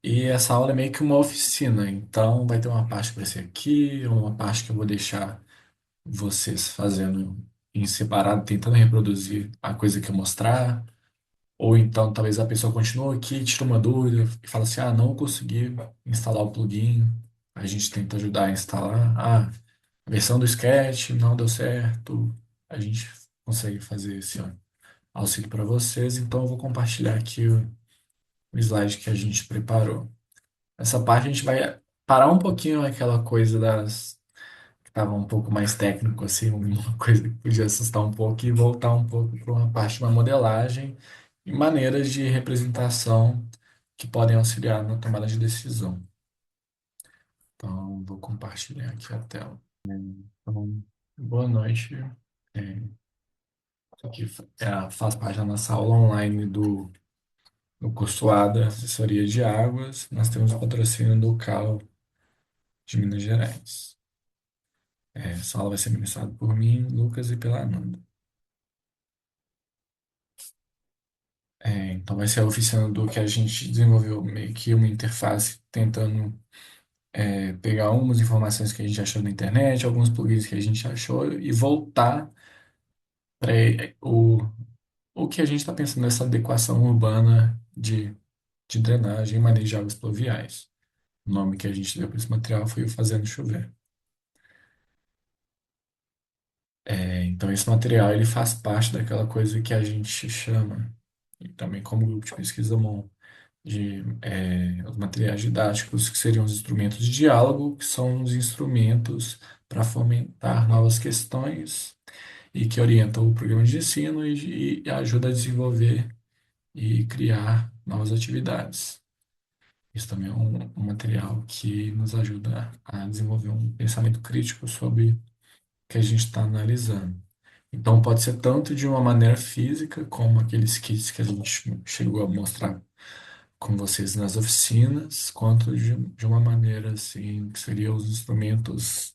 E essa aula é meio que uma oficina, então vai ter uma parte que vai ser aqui, uma parte que eu vou deixar vocês fazendo em separado, tentando reproduzir a coisa que eu mostrar. Ou então talvez a pessoa continue aqui, tira uma dúvida e fala assim: ah, não consegui instalar o plugin. A gente tenta ajudar a instalar. Ah, a versão do Sketch não deu certo. A gente consegue fazer esse auxílio para vocês. Então eu vou compartilhar aqui o slide que a gente preparou. Essa parte a gente vai parar um pouquinho aquela coisa das que estava um pouco mais técnico, assim, uma coisa que podia assustar um pouco e voltar um pouco para uma parte de uma modelagem e maneiras de representação que podem auxiliar na tomada de decisão. Então, vou compartilhar aqui a tela. Então, boa noite. É, isso aqui faz parte da nossa aula online do curso ADA, Assessoria de Águas. Nós temos o patrocínio do CAL de Minas Gerais. Essa aula vai ser ministrada por mim, Lucas e pela Ananda. Então vai ser a oficina do que a gente desenvolveu meio que uma interface tentando pegar algumas informações que a gente achou na internet, alguns plugins que a gente achou e voltar para o que a gente está pensando nessa adequação urbana de drenagem e manejo de águas pluviais. O nome que a gente deu para esse material foi o Fazendo Chover. Então esse material ele faz parte daquela coisa que a gente chama, e também como grupo de pesquisa os materiais didáticos, que seriam os instrumentos de diálogo, que são os instrumentos para fomentar novas questões e que orientam o programa de ensino e ajuda a desenvolver e criar novas atividades. Isso também é um material que nos ajuda a desenvolver um pensamento crítico sobre o que a gente está analisando. Então, pode ser tanto de uma maneira física, como aqueles kits que a gente chegou a mostrar com vocês nas oficinas, quanto de uma maneira assim, que seriam os instrumentos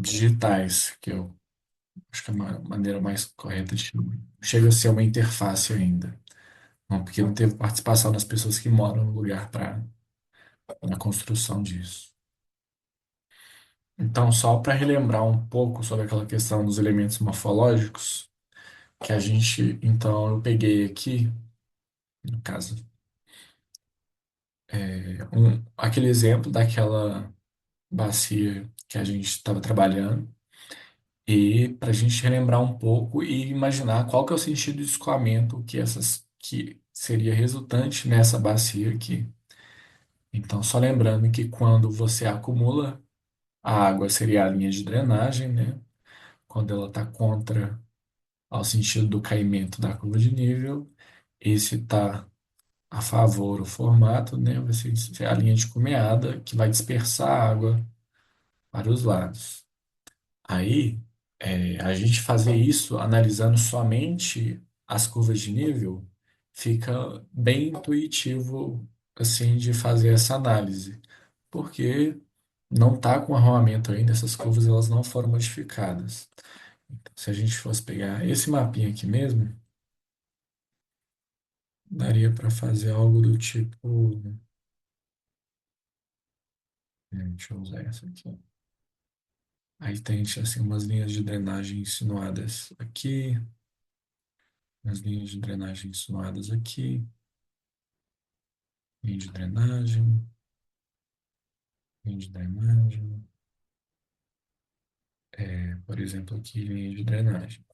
digitais, que eu acho que é uma maneira mais correta de chamar. Chega a ser uma interface ainda, não, porque não teve participação das pessoas que moram no lugar para na construção disso. Então, só para relembrar um pouco sobre aquela questão dos elementos morfológicos, que a gente, então, eu peguei aqui, no caso, aquele exemplo daquela bacia que a gente estava trabalhando, e para a gente relembrar um pouco e imaginar qual que é o sentido de escoamento que seria resultante nessa bacia aqui. Então, só lembrando que quando você acumula a água seria a linha de drenagem, né? Quando ela está contra ao sentido do caimento da curva de nível, e se está a favor o formato, né? Vai ser a linha de cumeada que vai dispersar a água para os lados. Aí, a gente fazer isso analisando somente as curvas de nível fica bem intuitivo, assim, de fazer essa análise, porque não está com arruamento ainda, essas curvas elas não foram modificadas. Então, se a gente fosse pegar esse mapinha aqui mesmo, daria para fazer algo do tipo, deixa eu usar essa aqui. Aí tem assim umas linhas de drenagem insinuadas aqui, umas linhas de drenagem insinuadas aqui. Linha de drenagem, linha de drenagem, por exemplo, aqui linha de drenagem.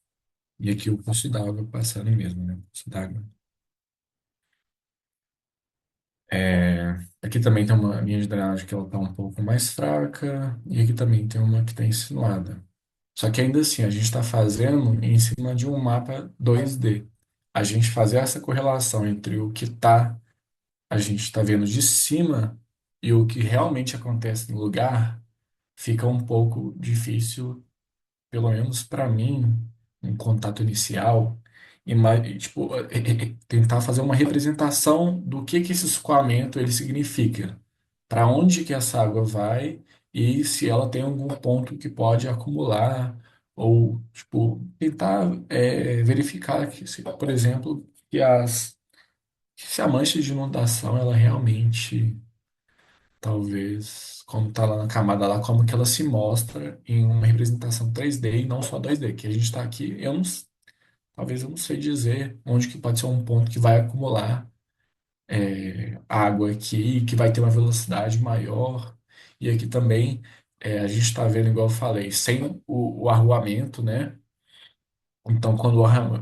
E aqui o curso d'água passando mesmo, né? O curso d'água. Aqui também tem uma linha de drenagem que ela está um pouco mais fraca, e aqui também tem uma que está insinuada. Só que ainda assim, a gente está fazendo em cima de um mapa 2D. A gente fazer essa correlação entre o que a gente está vendo de cima e o que realmente acontece no lugar, fica um pouco difícil pelo menos para mim, um contato inicial, e, tipo, tentar fazer uma representação do que esse escoamento ele significa, para onde que essa água vai e se ela tem algum ponto que pode acumular, ou tipo, tentar verificar que, por exemplo, que se a mancha de inundação, ela realmente, talvez, como está lá na camada lá, como que ela se mostra em uma representação 3D e não só 2D, que a gente está aqui, talvez eu não sei dizer onde que pode ser um ponto que vai acumular água aqui, que vai ter uma velocidade maior. E aqui também a gente está vendo, igual eu falei, sem o arruamento, né? Então,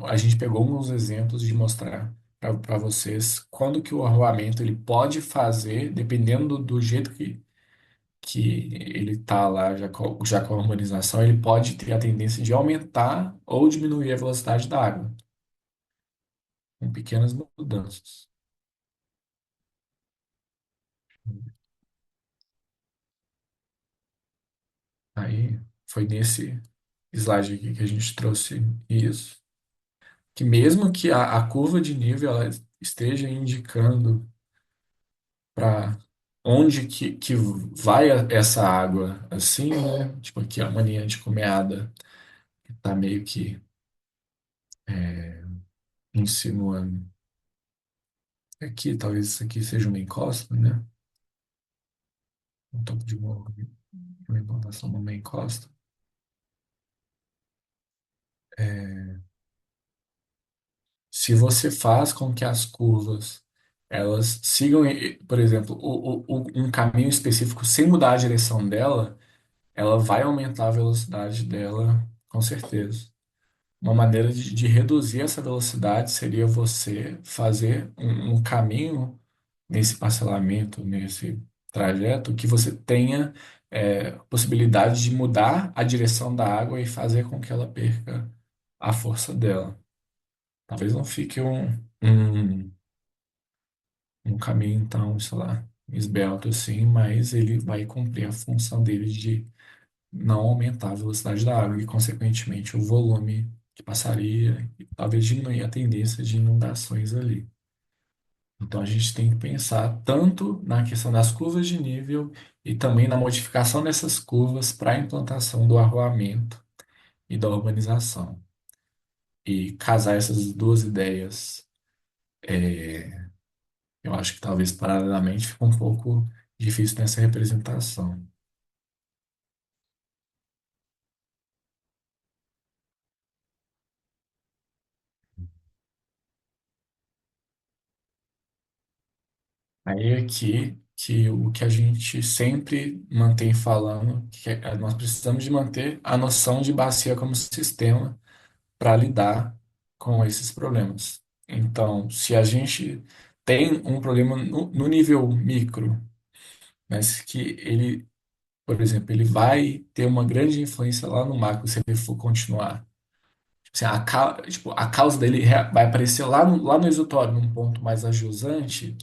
a gente pegou alguns exemplos de mostrar para vocês quando que o arruamento ele pode fazer, dependendo do jeito que ele está lá, já com a urbanização, ele pode ter a tendência de aumentar ou diminuir a velocidade da água, com pequenas mudanças. Aí foi nesse slide aqui que a gente trouxe isso, que mesmo que a curva de nível ela esteja indicando para onde que vai essa água assim, né? Tipo aqui a mania de comeada que tá meio que insinuando. Aqui, talvez isso aqui seja uma encosta, né? Um topo de morro, uma implantação numa encosta. Se você faz com que as curvas elas sigam, por exemplo, um caminho específico sem mudar a direção dela, ela vai aumentar a velocidade dela, com certeza. Uma maneira de reduzir essa velocidade seria você fazer um caminho nesse parcelamento, nesse trajeto, que você tenha possibilidade de mudar a direção da água e fazer com que ela perca a força dela. Talvez não fique um caminho tão, sei lá, esbelto assim, mas ele vai cumprir a função dele de não aumentar a velocidade da água e, consequentemente, o volume que passaria e talvez diminuir a tendência de inundações ali. Então, a gente tem que pensar tanto na questão das curvas de nível e também na modificação dessas curvas para a implantação do arruamento e da urbanização. E casar essas duas ideias, eu acho que talvez paralelamente fica um pouco difícil nessa representação. Aí aqui que o que a gente sempre mantém falando, que nós precisamos de manter a noção de bacia como sistema para lidar com esses problemas. Então, se a gente tem um problema no nível micro, mas que ele, por exemplo, ele vai ter uma grande influência lá no macro se ele for continuar. Tipo assim, tipo, a causa dele vai aparecer lá no exutório, num ponto mais ajusante.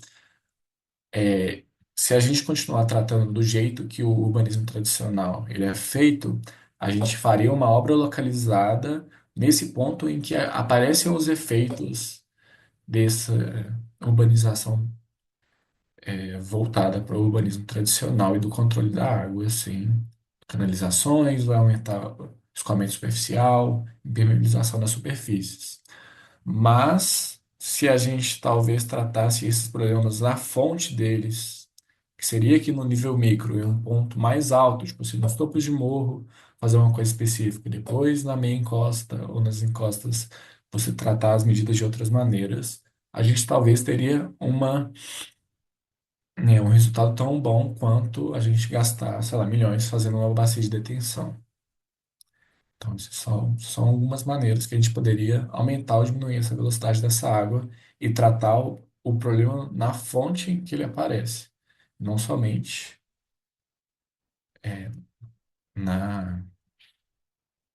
Se a gente continuar tratando do jeito que o urbanismo tradicional ele é feito, a gente faria uma obra localizada nesse ponto em que aparecem os efeitos dessa urbanização voltada para o urbanismo tradicional e do controle da água, assim, canalizações, vai aumentar o escoamento superficial, impermeabilização das superfícies. Mas se a gente talvez tratasse esses problemas na fonte deles, que seria aqui no nível micro, em um ponto mais alto, tipo assim, nos topos de morro, fazer uma coisa específica, e depois na meia encosta ou nas encostas você tratar as medidas de outras maneiras, a gente talvez teria um resultado tão bom quanto a gente gastar, sei lá, milhões fazendo uma bacia de detenção. Então, essas são algumas maneiras que a gente poderia aumentar ou diminuir essa velocidade dessa água e tratar o problema na fonte em que ele aparece, não somente na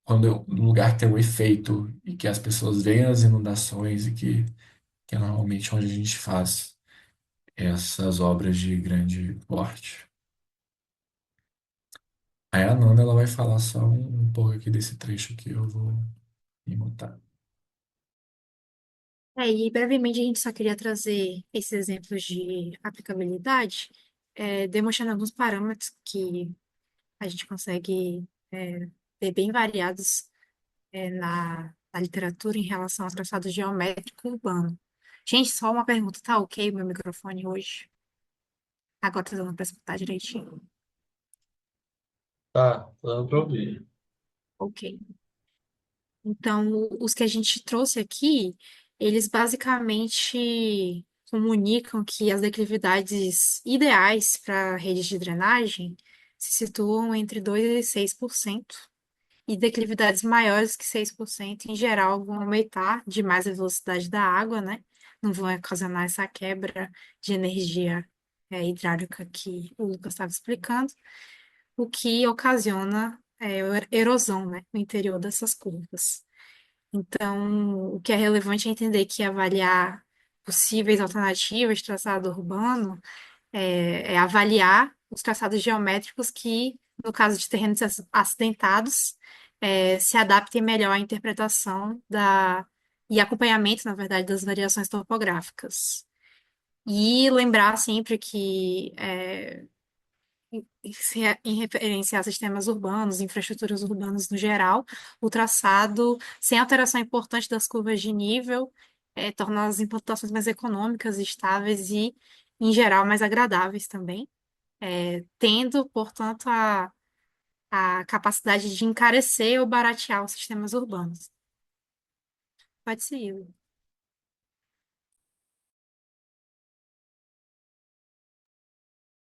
quando o lugar tem um efeito e que as pessoas veem as inundações e que é normalmente onde a gente faz essas obras de grande porte. Aí a Nanda ela vai falar só um pouco aqui desse trecho que eu vou me mutar. E brevemente a gente só queria trazer esses exemplos de aplicabilidade, demonstrando alguns parâmetros que a gente consegue ver bem variados na literatura em relação ao traçado geométrico urbano. Gente, só uma pergunta, tá ok o meu microfone hoje? Agora tá dando pra escutar direitinho? Tá, dando pra ouvir. Ok. Então, os que a gente trouxe aqui, eles basicamente comunicam que as declividades ideais para redes de drenagem se situam entre 2 e 6%, e declividades maiores que 6%, em geral, vão aumentar demais a velocidade da água, né? Não vão ocasionar essa quebra de energia hidráulica que o Lucas estava explicando, o que ocasiona erosão, né, no interior dessas curvas. Então, o que é relevante é entender que avaliar possíveis alternativas de traçado urbano é avaliar os traçados geométricos que, no caso de terrenos acidentados, se adaptem melhor à interpretação e acompanhamento, na verdade, das variações topográficas. E lembrar sempre que em referência a sistemas urbanos, infraestruturas urbanas no geral, o traçado, sem alteração importante das curvas de nível, torna as implantações mais econômicas, estáveis e, em geral, mais agradáveis também, tendo, portanto, a capacidade de encarecer ou baratear os sistemas urbanos. Pode ser.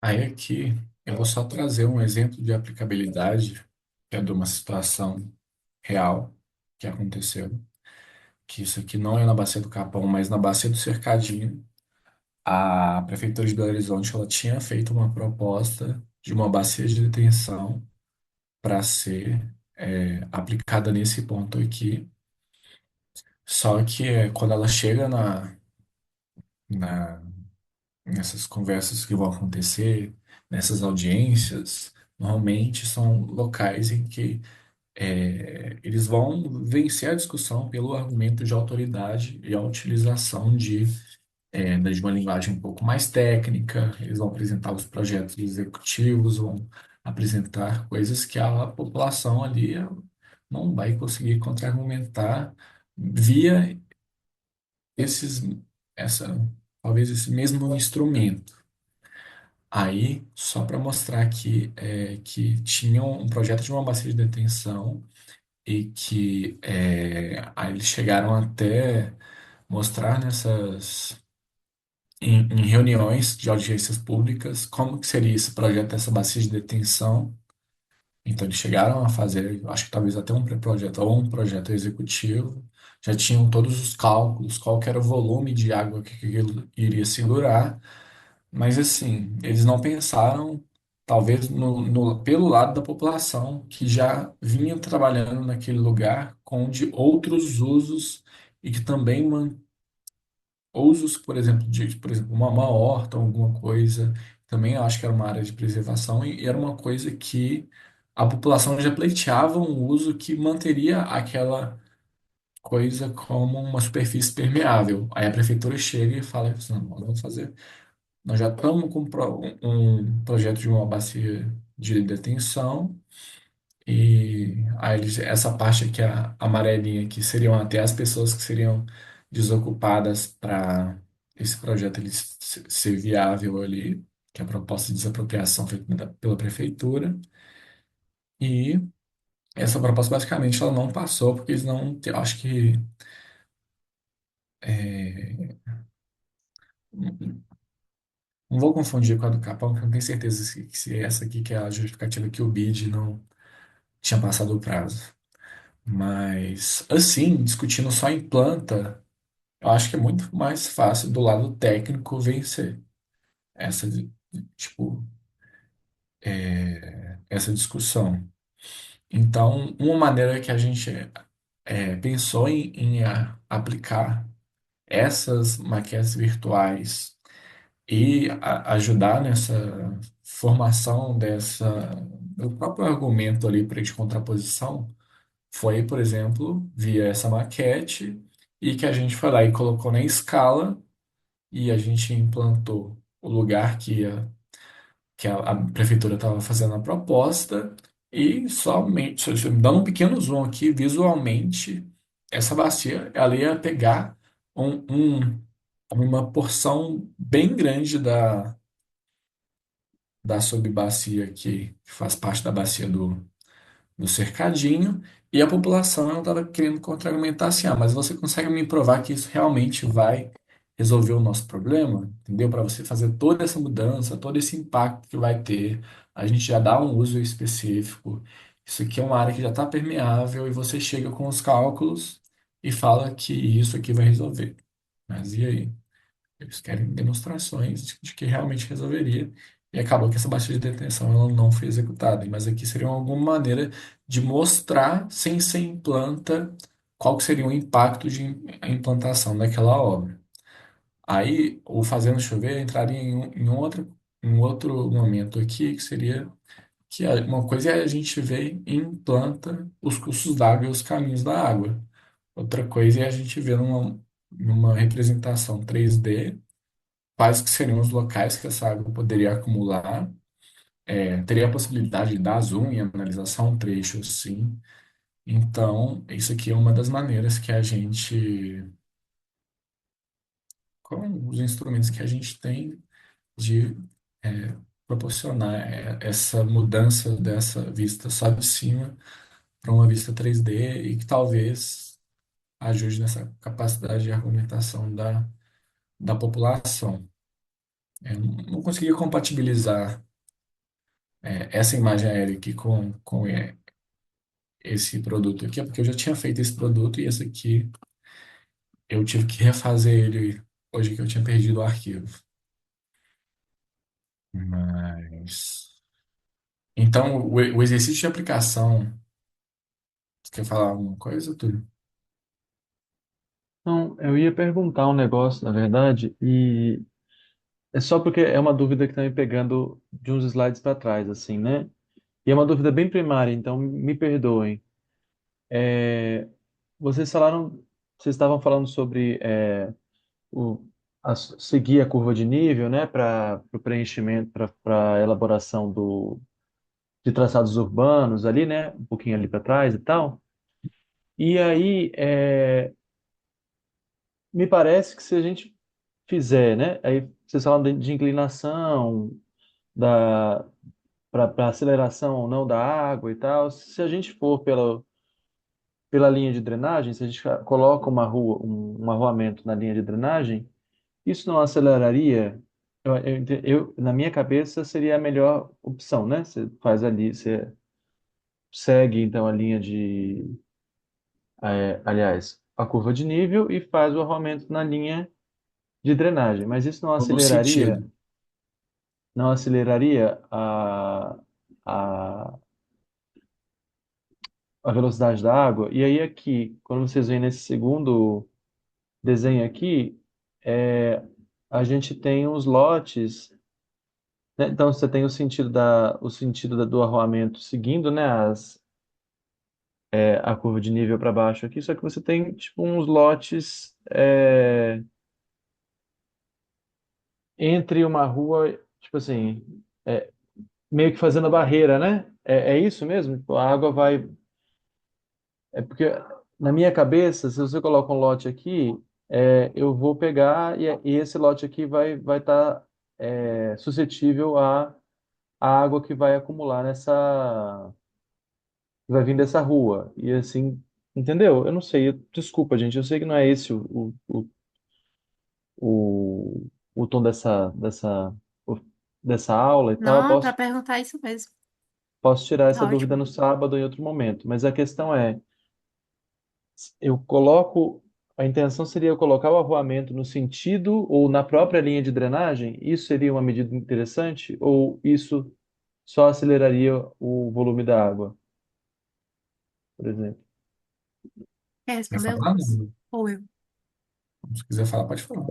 Aí aqui eu vou só trazer um exemplo de aplicabilidade, que é de uma situação real que aconteceu, que isso aqui não é na Bacia do Capão, mas na Bacia do Cercadinho. A Prefeitura de Belo Horizonte ela tinha feito uma proposta de uma bacia de detenção para ser aplicada nesse ponto aqui. Só que quando ela chega na, nessas conversas que vão acontecer, nessas audiências, normalmente são locais em que eles vão vencer a discussão pelo argumento de autoridade e a utilização de uma linguagem um pouco mais técnica. Eles vão apresentar os projetos executivos, vão apresentar coisas que a população ali não vai conseguir contra-argumentar via esses, essa, talvez esse mesmo instrumento. Aí, só para mostrar aqui que tinham um projeto de uma bacia de detenção e que aí eles chegaram até mostrar em reuniões de audiências públicas como que seria esse projeto dessa bacia de detenção. Então eles chegaram a fazer, eu acho que talvez até um pré-projeto ou um projeto executivo, já tinham todos os cálculos, qual que era o volume de água que aquilo iria segurar, mas assim, eles não pensaram talvez pelo lado da população que já vinha trabalhando naquele lugar com de outros usos e que também usos, por exemplo, por exemplo, uma horta, alguma coisa, também eu acho que era uma área de preservação e era uma coisa que a população já pleiteava um uso que manteria aquela coisa como uma superfície permeável. Aí a prefeitura chega e fala assim, não, nós vamos fazer, nós já estamos com um projeto de uma bacia de detenção e aí essa parte aqui, a amarelinha, que seriam até as pessoas que seriam desocupadas para esse projeto ele ser viável ali, que é a proposta de desapropriação feita pela prefeitura. E essa proposta basicamente ela não passou porque eles não, eu acho que é, não vou confundir com a do Capão, porque eu não tenho certeza se é essa aqui que é a justificativa que o BID não tinha passado o prazo. Mas assim, discutindo só em planta. Eu acho que é muito mais fácil do lado técnico vencer essa, tipo, essa discussão. Então, uma maneira que a gente pensou em aplicar essas maquetes virtuais e ajudar nessa formação do próprio argumento ali para de contraposição foi, por exemplo, via essa maquete e que a gente foi lá e colocou na escala e a gente implantou o lugar que a prefeitura estava fazendo a proposta e somente, dando um pequeno zoom aqui, visualmente, essa bacia, ela ia pegar um uma porção bem grande da subbacia que faz parte da bacia do cercadinho, e a população ela estava querendo contra-argumentar assim, ah, mas você consegue me provar que isso realmente vai resolver o nosso problema? Entendeu? Para você fazer toda essa mudança, todo esse impacto que vai ter, a gente já dá um uso específico. Isso aqui é uma área que já está permeável e você chega com os cálculos e fala que isso aqui vai resolver. Mas e aí? Eles querem demonstrações de que realmente resolveria. E acabou que essa baixa de detenção ela não foi executada. Mas aqui seria alguma maneira de mostrar, sem ser implanta, qual que seria o impacto de implantação daquela obra. Aí, o Fazendo Chover entraria em outro momento aqui, que seria que uma coisa é a gente ver e implanta os cursos d'água e os caminhos da água. Outra coisa é a gente ver numa representação 3D quais que seriam os locais que essa água poderia acumular. Teria a possibilidade de dar zoom e analisar um trecho, sim. Então, isso aqui é uma das maneiras que a gente, com os instrumentos que a gente tem, de proporcionar essa mudança dessa vista só de cima para uma vista 3D e que talvez ajude nessa capacidade de argumentação da população. Eu não conseguia compatibilizar essa imagem aérea aqui com esse produto aqui, é porque eu já tinha feito esse produto e esse aqui eu tive que refazer ele hoje que eu tinha perdido o arquivo. Mas. Então, o exercício de aplicação, você quer falar alguma coisa, Túlio? Então, eu ia perguntar um negócio, na verdade, e é só porque é uma dúvida que está me pegando de uns slides para trás, assim, né? E é uma dúvida bem primária, então me perdoem. É, vocês falaram, vocês estavam falando sobre o, seguir a curva de nível, né, para o preenchimento, para a elaboração de traçados urbanos ali, né, um pouquinho ali para trás e tal. E aí, me parece que se a gente fizer, né, aí vocês falam de inclinação, da para aceleração ou não da água e tal, se a gente for pela linha de drenagem, se a gente coloca uma rua, um arruamento na linha de drenagem, isso não aceleraria? Na minha cabeça seria a melhor opção, né? Você faz ali, você segue então a linha aliás, a curva de nível e faz o arruamento na linha de drenagem. Mas isso No sentido. não aceleraria a, a velocidade da água? E aí aqui, quando vocês veem nesse segundo desenho aqui, é, a gente tem os lotes, né? Então você tem o sentido do arruamento seguindo, né, a curva de nível para baixo aqui, só que você tem tipo uns lotes entre uma rua, tipo assim, meio que fazendo a barreira, né? É isso mesmo? Tipo, a água vai. É porque na minha cabeça, se você coloca um lote aqui, eu vou pegar e esse lote aqui vai estar suscetível à água que vai acumular que vai vir dessa rua. E assim, entendeu? Eu não sei, desculpa, gente, eu sei que não é esse o tom dessa aula e tal. Eu Não, para perguntar isso mesmo. posso tirar essa Tá dúvida ótimo. no sábado em outro momento, mas a questão é, eu coloco, a intenção seria eu colocar o arruamento no sentido ou na própria linha de drenagem? Isso seria uma medida interessante? Ou isso só aceleraria o volume da água, por exemplo? Quer Quer responder, falar? Lucas? Não. Ou eu? Se quiser falar, pode falar.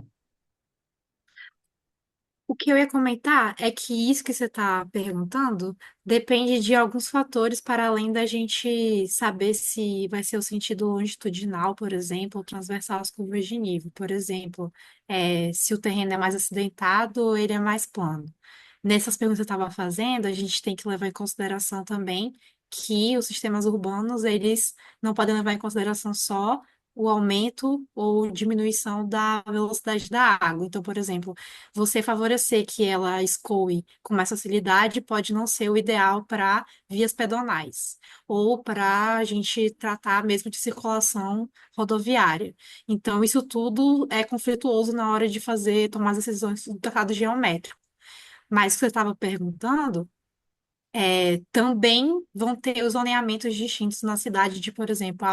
O que eu ia comentar é que isso que você está perguntando depende de alguns fatores para além da gente saber se vai ser o sentido longitudinal, por exemplo, ou transversal às curvas de nível. Por exemplo, se o terreno é mais acidentado ou ele é mais plano. Nessas perguntas que eu estava fazendo, a gente tem que levar em consideração também que os sistemas urbanos, eles não podem levar em consideração só o aumento ou diminuição da velocidade da água. Então, por exemplo, você favorecer que ela escoe com mais facilidade pode não ser o ideal para vias pedonais ou para a gente tratar mesmo de circulação rodoviária. Então, isso tudo é conflituoso na hora de fazer, tomar as decisões do tratado geométrico. Mas o que você estava perguntando, também vão ter os zoneamentos distintos na cidade de, por exemplo,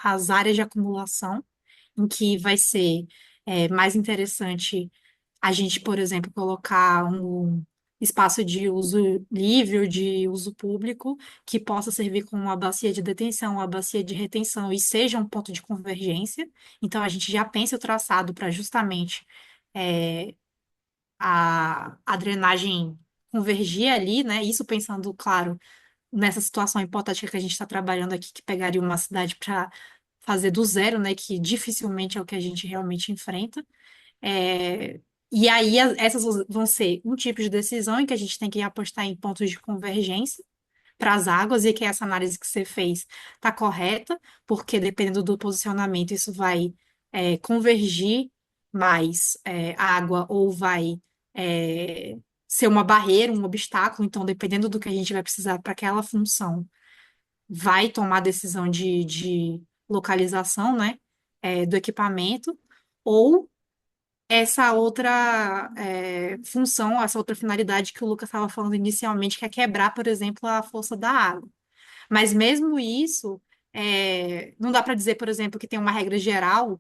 as áreas de acumulação, em que vai ser mais interessante a gente, por exemplo, colocar um espaço de uso livre ou de uso público que possa servir como uma bacia de detenção, uma bacia de retenção e seja um ponto de convergência. Então, a gente já pensa o traçado para justamente é, a drenagem convergir ali, né? Isso pensando, claro, nessa situação hipotética que a gente está trabalhando aqui, que pegaria uma cidade para fazer do zero, né? Que dificilmente é o que a gente realmente enfrenta. É, e aí, essas vão ser um tipo de decisão em que a gente tem que apostar em pontos de convergência para as águas e que essa análise que você fez está correta, porque dependendo do posicionamento, isso vai convergir mais água ou vai é, ser uma barreira, um obstáculo. Então, dependendo do que a gente vai precisar para aquela função, vai tomar decisão de localização, né, do equipamento. Ou essa outra função, essa outra finalidade que o Lucas estava falando inicialmente, que é quebrar, por exemplo, a força da água. Mas mesmo isso, não dá para dizer, por exemplo, que tem uma regra geral,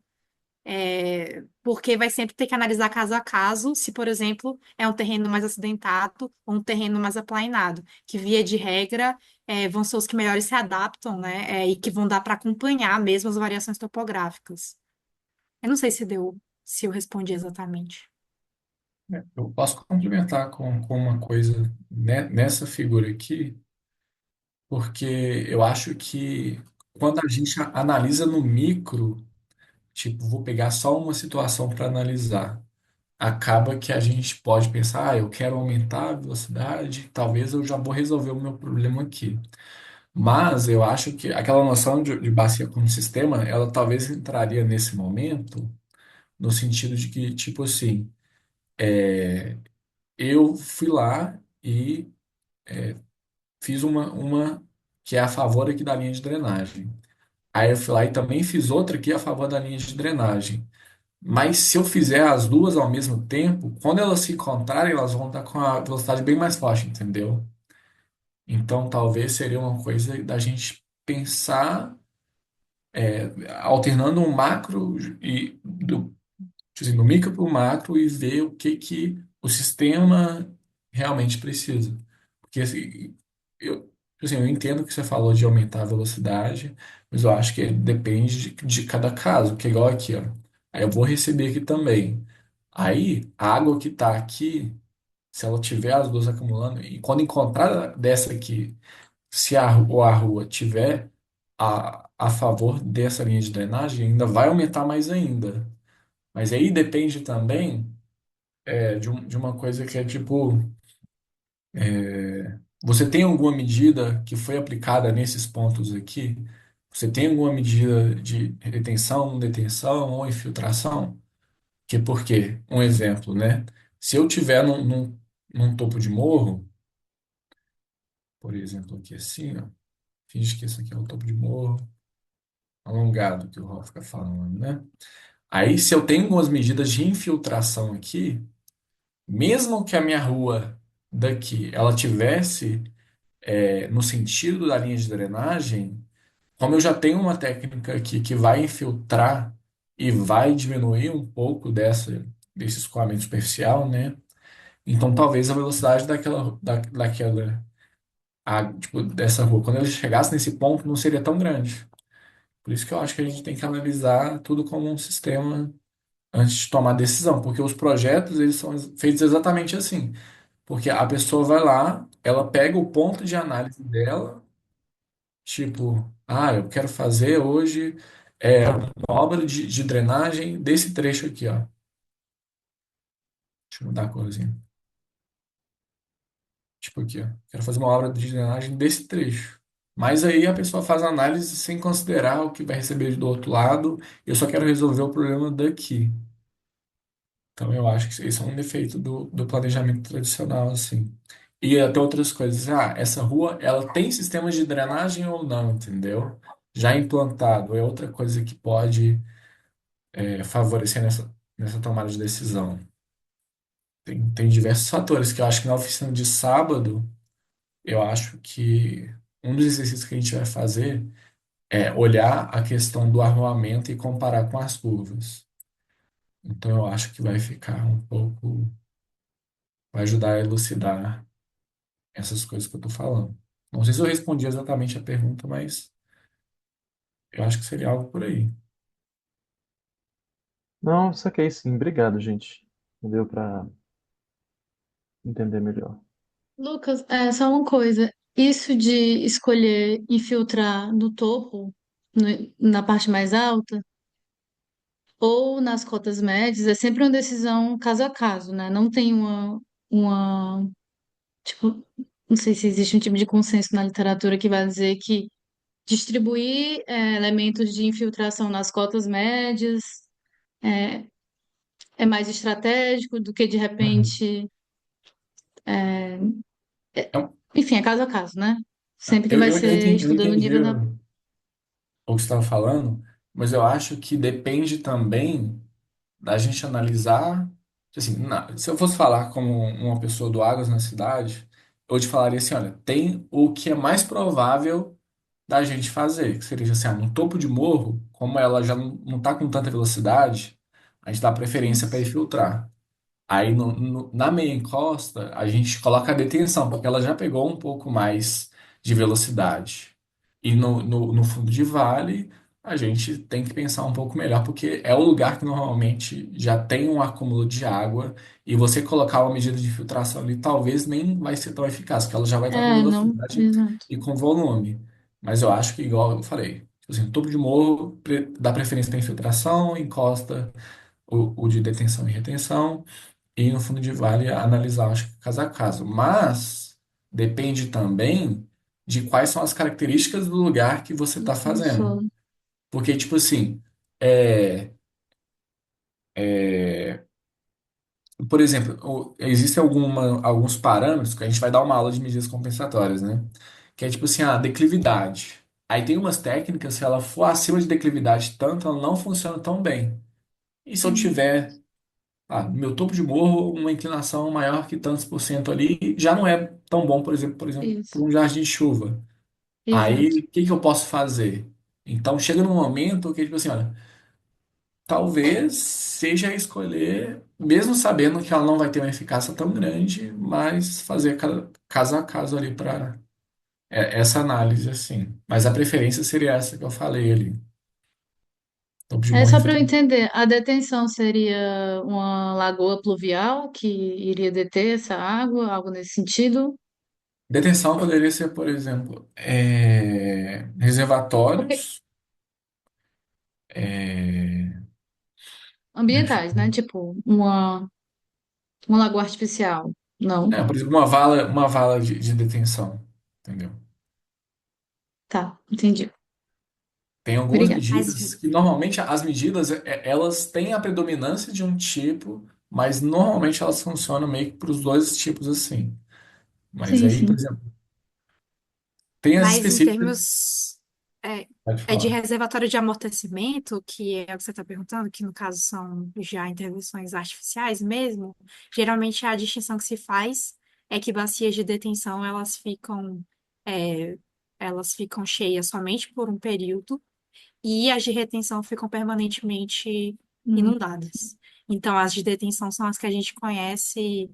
porque vai sempre ter que analisar caso a caso, se, por exemplo, é um terreno mais acidentado ou um terreno mais aplainado, que via de regra vão ser os que melhores se adaptam, né, e que vão dar para acompanhar mesmo as variações topográficas. Eu não sei se eu respondi exatamente. Eu posso complementar com uma coisa nessa figura aqui, porque eu acho que quando a gente analisa no micro, tipo, vou pegar só uma situação para analisar. Acaba que a gente pode pensar, eu quero aumentar a velocidade, talvez eu já vou resolver o meu problema aqui. Mas eu acho que aquela noção de bacia como sistema, ela talvez entraria nesse momento, no sentido de que, tipo assim, eu fui lá e fiz uma que é a favor aqui da linha de drenagem. Aí eu fui lá e também fiz outra aqui a favor da linha de drenagem. Mas se eu fizer as duas ao mesmo tempo, quando elas se encontrarem, elas vão estar com a velocidade bem mais forte, entendeu? Então talvez seria uma coisa da gente pensar, alternando um macro e tipo assim, do micro para o macro e ver o que que o sistema realmente precisa. Porque assim, tipo assim, eu entendo que você falou de aumentar a velocidade, mas eu acho que depende de cada caso, que é igual aqui, ó. Aí eu vou receber aqui também. Aí, a água que está aqui, se ela tiver as duas acumulando, e quando encontrar dessa aqui, se a rua tiver a favor dessa linha de drenagem, ainda vai aumentar mais ainda. Mas aí depende também de uma coisa que é tipo, você tem alguma medida que foi aplicada nesses pontos aqui? Você tem alguma medida de retenção, detenção ou infiltração? Que por quê? Um exemplo, né? Se eu tiver num topo de morro, por exemplo, aqui assim, ó, finge que isso aqui é o topo de morro alongado que o Raul fica falando, né? Aí, se eu tenho algumas medidas de infiltração aqui, mesmo que a minha rua daqui ela tivesse no sentido da linha de drenagem, como eu já tenho uma técnica aqui que vai infiltrar e vai diminuir um pouco desse escoamento superficial, né? Então, talvez a velocidade tipo, dessa rua, quando ele chegasse nesse ponto, não seria tão grande. Por isso que eu acho que a gente tem que analisar tudo como um sistema antes de tomar decisão, porque os projetos, eles são feitos exatamente assim. Porque a pessoa vai lá, ela pega o ponto de análise dela, tipo, eu quero fazer hoje uma obra de drenagem desse trecho aqui, ó. Deixa eu mudar a corzinha. Tipo aqui, ó. Quero fazer uma obra de drenagem desse trecho. Mas aí a pessoa faz análise sem considerar o que vai receber do outro lado. Eu só quero resolver o problema daqui. Então eu acho que isso é um defeito do planejamento tradicional, assim. E até outras coisas. Ah, essa rua, ela tem sistema de drenagem ou não, entendeu? Já implantado. É outra coisa que pode favorecer nessa tomada de decisão. Tem diversos fatores que eu acho que na oficina de sábado, eu acho que um dos exercícios que a gente vai fazer é olhar a questão do arruamento e comparar com as curvas. Então eu acho que vai ficar um pouco, vai ajudar a elucidar essas coisas que eu tô falando. Não sei se eu respondi exatamente a pergunta, mas eu acho que seria algo por aí. Não, saquei sim. Obrigado, gente. Deu para entender melhor. Lucas, só uma coisa. Isso de escolher infiltrar no topo, na parte mais alta, ou nas cotas médias, é sempre uma decisão caso a caso, né? Não tem tipo, não sei se existe um tipo de consenso na literatura que vai dizer que distribuir elementos de infiltração nas cotas médias é, é mais estratégico do que de Uhum. repente, Então, enfim, é caso a caso, né? Sempre que vai ser eu estudando o entendi nível da. o que você estava falando, mas eu acho que depende também da gente analisar. Assim, se eu fosse falar como uma pessoa do Águas na cidade, eu te falaria assim: olha, tem o que é mais provável da gente fazer, que seria assim, no topo de morro, como ela já não está com tanta velocidade, a gente dá preferência para Isso. infiltrar. Aí na meia encosta, a gente coloca a detenção, porque ela já pegou um pouco mais de velocidade. E no fundo de vale, a gente tem que pensar um pouco melhor, porque é o lugar que normalmente já tem um acúmulo de água, e você colocar uma medida de filtração ali talvez nem vai ser tão eficaz, porque ela já vai estar com Não, velocidade exato. e com volume. Mas eu acho que, igual eu falei, tipo assim, topo de morro dá preferência para infiltração, encosta o de detenção e retenção. E no fundo de vale analisar, acho que caso a caso. Mas depende também de quais são as características do lugar que você está Do fazendo. solo. Porque, tipo assim, é, por exemplo, existem alguns parâmetros que a gente vai dar uma aula de medidas compensatórias, né? Que é tipo assim, a declividade. Aí tem umas técnicas, se ela for acima de declividade tanto, ela não funciona tão bem. E se eu Uhum. tiver meu topo de morro, uma inclinação maior que tantos por cento ali, já não é tão bom, por exemplo, para Isso, um jardim de chuva. exato. Aí, o que que eu posso fazer? Então, chega num momento que, tipo assim, olha, talvez seja escolher, mesmo sabendo que ela não vai ter uma eficácia tão grande, mas fazer caso a caso ali para essa análise, assim. Mas a preferência seria essa que eu falei ali. Topo de É morro só para eu infiltrado. entender, a detenção seria uma lagoa pluvial que iria deter essa água, algo nesse sentido? Detenção poderia ser, por exemplo, Porque reservatórios. É, deixa ambientais, né? Tipo, uma lagoa artificial. Não. por exemplo, uma vala de detenção, entendeu? Tá, entendi. Tem algumas Obrigada. Mas, medidas que normalmente as medidas elas têm a predominância de um tipo, mas normalmente elas funcionam meio que para os dois tipos assim. Mas Sim, aí, por sim. exemplo, tem as mas em específicas, termos pode de falar. reservatório de amortecimento, que é o que você está perguntando, que no caso são já intervenções artificiais mesmo, geralmente a distinção que se faz é que bacias de detenção é, elas ficam cheias somente por um período e as de retenção ficam permanentemente Hum. inundadas. Então, as de detenção são as que a gente conhece,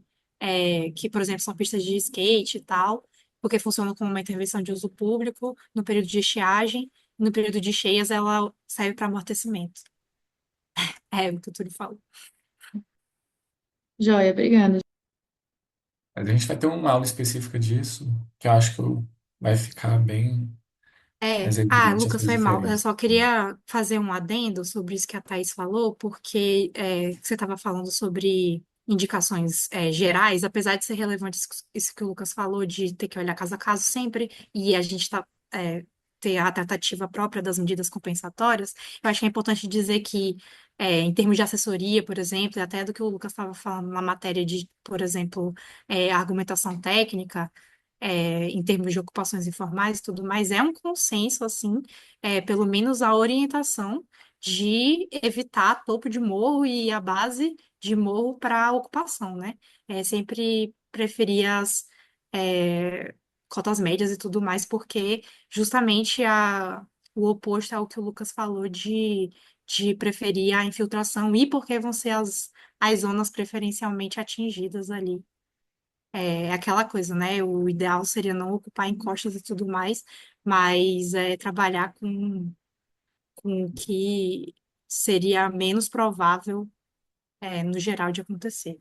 que, por exemplo, são pistas de skate e tal, porque funcionam como uma intervenção de uso público no período de estiagem, e no período de cheias ela serve para amortecimento. É o que o Túlio falou. Joia, obrigada. Mas a gente vai ter uma aula específica disso, que eu acho que vai ficar bem mais evidente Lucas, essas foi mal. Eu diferenças. só queria fazer um adendo sobre isso que a Thaís falou, porque você estava falando sobre indicações gerais, apesar de ser relevante isso que o Lucas falou, de ter que olhar caso a caso sempre, e a gente está ter a tratativa própria das medidas compensatórias, eu acho que é importante dizer que, em termos de assessoria, por exemplo, e até do que o Lucas estava falando na matéria de, por exemplo, argumentação técnica, em termos de ocupações informais e tudo mais, é um consenso, assim, pelo menos a orientação de evitar topo de morro e a base de morro para ocupação, né? Sempre preferir é, cotas médias e tudo mais, porque justamente o oposto ao que o Lucas falou de preferir a infiltração e porque vão ser as zonas preferencialmente atingidas ali. É aquela coisa, né? O ideal seria não ocupar encostas e tudo mais, mas trabalhar com o que seria menos provável, no geral, de acontecer.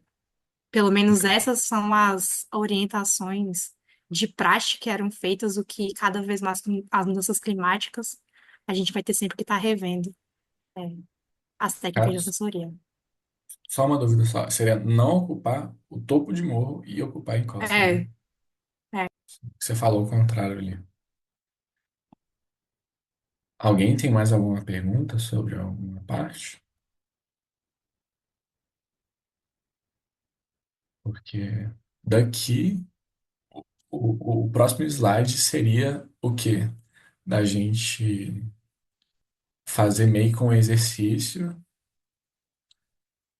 Pelo menos essas são as orientações de praxe que eram feitas, o que cada vez mais com as mudanças climáticas, a gente vai ter sempre que estar revendo as técnicas de Caso, assessoria. só uma dúvida só. Seria não ocupar o topo de morro e ocupar a encosta, né? É, é. Você falou o contrário ali. Alguém tem mais alguma pergunta sobre alguma parte? Porque daqui, o próximo slide seria o quê? Da gente fazer meio que um exercício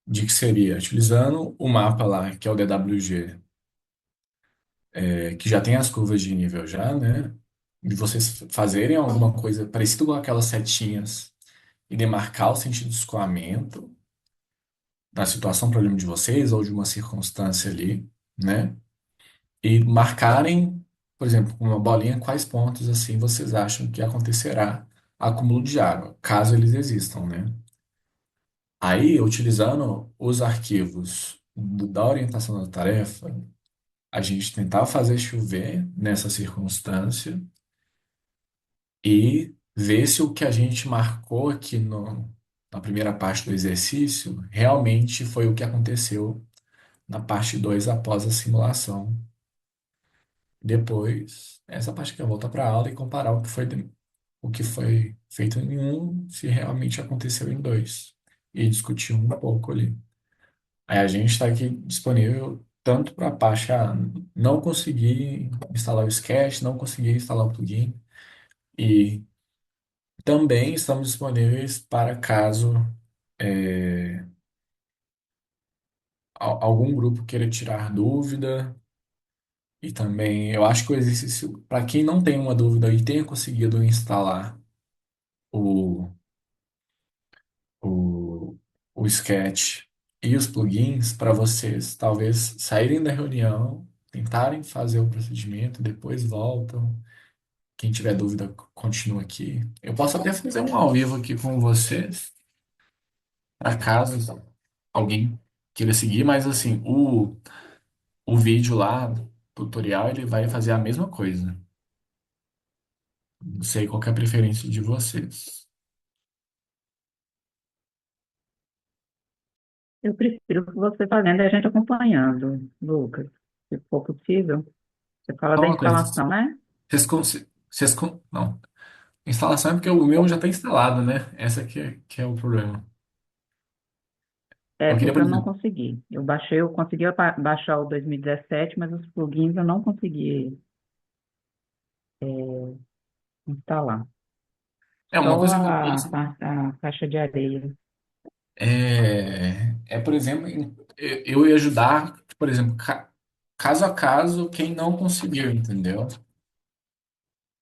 de que seria utilizando o mapa lá, que é o DWG, que já tem as curvas de nível já, né? De vocês fazerem alguma coisa parecida com aquelas setinhas e demarcar o sentido de escoamento da situação, problema de vocês ou de uma circunstância ali, né? E marcarem, por exemplo, com uma bolinha, quais pontos assim vocês acham que acontecerá acúmulo de água, caso eles existam, né? Aí, utilizando os arquivos da orientação da tarefa, a gente tentar fazer chover nessa circunstância e ver se o que a gente marcou aqui na primeira parte do exercício realmente foi o que aconteceu na parte 2 após a simulação. Depois, essa parte que eu voltar para a aula e comparar o que foi feito em um, se realmente aconteceu em dois. E discutir um pouco ali. Aí a gente está aqui disponível tanto para a parte não conseguir instalar o Sketch, não conseguir instalar o plugin. E também estamos disponíveis para caso algum grupo queira tirar dúvida. E também eu acho que o exercício, para quem não tem uma dúvida e tenha conseguido instalar o, o, o Sketch e os plugins, para vocês talvez saírem da reunião, tentarem fazer o procedimento, depois voltam. Quem tiver dúvida, continua aqui. Eu posso até fazer um ao vivo aqui com vocês, para caso alguém queira seguir, mas assim, o vídeo lá, tutorial, ele vai fazer a mesma coisa. Não sei qual que é a preferência de vocês. Eu prefiro que você fazendo e a gente acompanhando, Lucas, se for possível. Você fala Só da uma coisa, instalação, né? não. Instalação é porque o meu já está instalado, né? Essa que é o problema. É, Eu queria, porque por eu não exemplo, consegui. Eu consegui baixar o 2017, mas os plugins eu não consegui instalar. uma Só coisa que eu posso. a caixa de areia. Por exemplo, eu ia ajudar, por exemplo, caso a caso, quem não conseguiu, entendeu?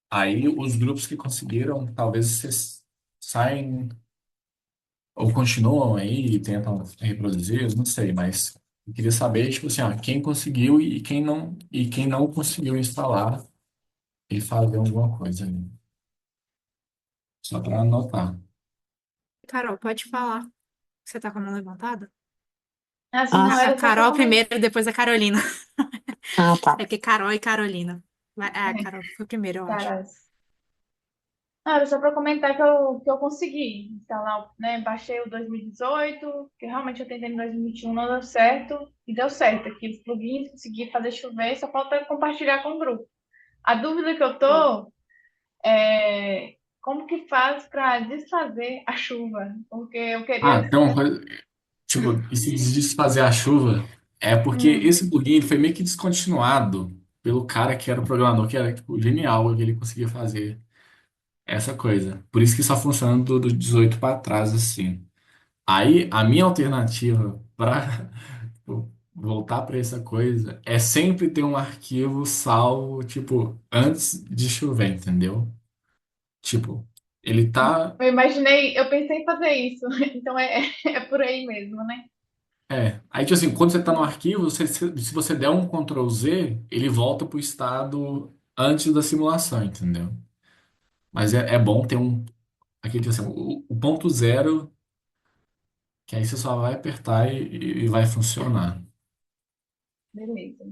Aí os grupos que conseguiram, talvez vocês saem ou continuam aí e tentam reproduzir, eu não sei, mas eu queria saber, tipo assim, quem conseguiu e quem não conseguiu instalar e fazer alguma coisa ali. Só para anotar. Carol, pode falar. Você tá com a mão levantada? Assim, Ah, não, A era só para Carol comentar. primeiro, depois a Carolina. ah, tá. É porque Carol e Carolina. A Carol foi primeiro, eu acho. Não, era só para comentar que eu consegui instalar, né? Baixei o 2018, que realmente eu tentei em 2021, não deu certo, e deu certo aqui os plugins, consegui fazer chover, só falta compartilhar com o grupo. A dúvida que eu Bom, tô como que faz para desfazer a chuva? Porque eu Ah, queria. tem uma coisa, tipo, e se desfazer a chuva é porque Hum, esse plugin ele foi meio que descontinuado pelo cara que era o programador, que era, tipo, genial, que ele conseguia fazer essa coisa. Por isso que só funciona do 18 para trás, assim. Aí, a minha alternativa para voltar para essa coisa é sempre ter um arquivo salvo, tipo, antes de chover, entendeu? Tipo, ele tá. eu pensei em fazer isso. Então é por aí mesmo, né? Aí, tipo assim, quando você tá no arquivo, se você der um Ctrl Z, ele volta pro estado antes da simulação, entendeu? Mas é bom ter um. Aquele, tipo assim, o ponto zero, que aí você só vai apertar e vai funcionar. Beleza.